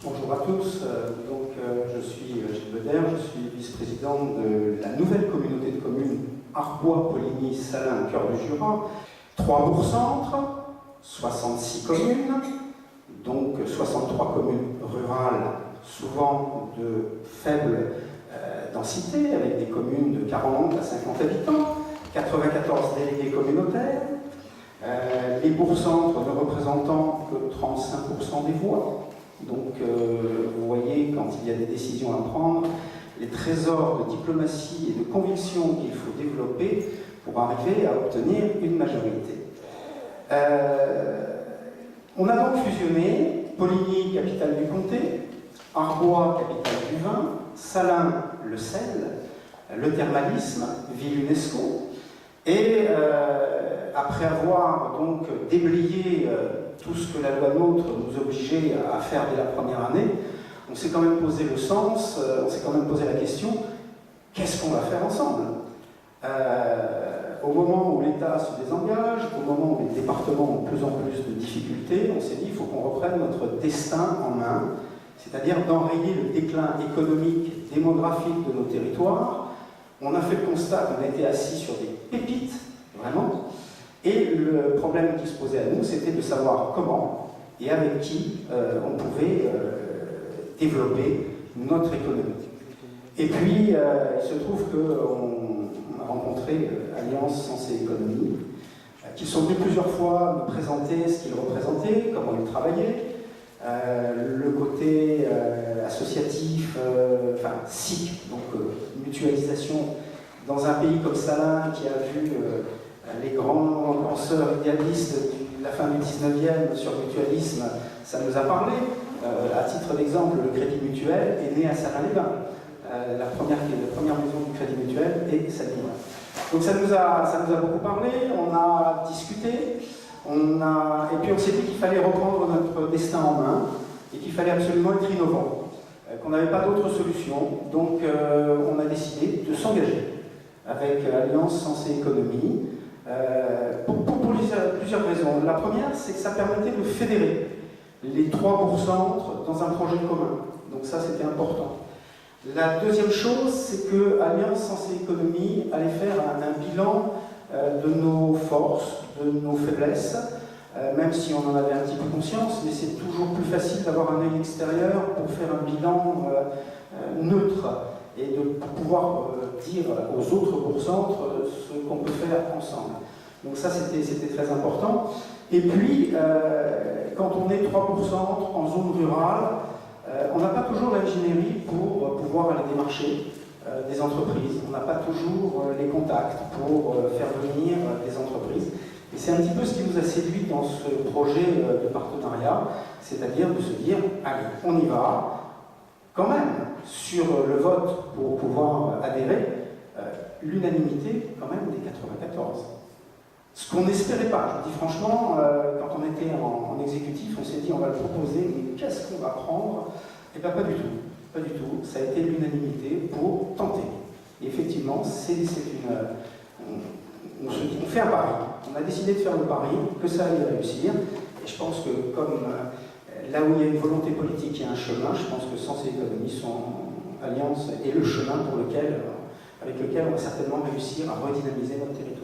Bonjour à tous, je suis Gilles Beder, je suis vice-président de la nouvelle communauté de communes Arbois, Poligny, Salins, Cœur du Jura. 3 bourgs-centres, 66 communes, donc 63 communes rurales, souvent de faible densité, avec des communes de 40 à 50 habitants, 94 délégués communautaires, les bourgs-centres ne représentant que 35% des voix. Donc, vous voyez, quand il y a des décisions à prendre, les trésors de diplomatie et de conviction qu'il faut développer pour arriver à obtenir une majorité. On a donc fusionné Poligny, capitale du comté, Arbois, capitale du vin, Salins, le sel, le thermalisme, ville UNESCO, et après avoir donc déblayé tout ce que la loi NOTRe nous obligeait à faire dès la première année, on s'est quand même posé le sens, on s'est quand même posé la question, qu'est-ce qu'on va faire ensemble? Au moment où l'État se désengage, au moment où les départements ont de plus en plus de difficultés, on s'est dit, il faut qu'on reprenne notre destin en main, c'est-à-dire d'enrayer le déclin économique, démographique de nos territoires. On a fait le constat qu'on a été assis sur des pépites, vraiment, et le problème qui se posait à nous, c'était de savoir comment et avec qui on pouvait développer notre économie. Et puis, il se trouve qu'on a rencontré Alliance Sens et Économie, qui sont venus plusieurs fois me présenter ce qu'ils représentaient, comment ils travaillaient, le côté associatif, enfin SIC, donc mutualisation, dans un pays comme Salins qui a vu les grands penseurs idéalistes de la fin du 19e sur le mutualisme, ça nous a parlé. À titre d'exemple, le Crédit Mutuel est né à Salins-les-Bains. La première maison du Crédit Mutuel est Salins-les-Bains. Donc ça nous a beaucoup parlé, on a discuté, et puis on s'est dit qu'il fallait reprendre notre destin en main et qu'il fallait absolument être innovant, qu'on n'avait pas d'autre solution. Donc on a décidé de s'engager avec Alliance Sens et Économie pour plusieurs raisons. La première, c'est que ça permettait de fédérer les 3 bourgs-centres dans un projet commun. Donc ça, c'était important. La deuxième chose, c'est que Alliance Sens et Économie allait faire un bilan de nos forces, de nos faiblesses, même si on en avait un petit peu conscience, mais c'est toujours plus facile d'avoir un œil extérieur pour faire un bilan neutre et de pouvoir dire aux autres bourgs-centres ce qu'on peut faire ensemble. Donc ça, c'était très important. Et puis, quand on est 3 bourgs-centres en zone rurale, on n'a pas toujours l'ingénierie pour pouvoir aller démarcher des entreprises. On n'a pas toujours les contacts pour faire venir des entreprises. Et c'est un petit peu ce qui nous a séduit dans ce projet de partenariat, c'est-à-dire de se dire, allez, on y va, quand même, sur le vote pour pouvoir adhérer, l'unanimité quand même des 94. Ce qu'on n'espérait pas, je vous dis franchement, quand on était en exécutif, on s'est dit on va le proposer, mais qu'est-ce qu'on va prendre? Eh bien pas du tout, pas du tout. Ça a été l'unanimité pour tenter. Et effectivement, on fait un pari. On a décidé de faire le pari, que ça allait réussir. Et je pense que comme là où il y a une volonté politique, il y a un chemin, je pense que Sens et Économie sont Alliance et le chemin avec lequel on va certainement réussir à redynamiser notre territoire.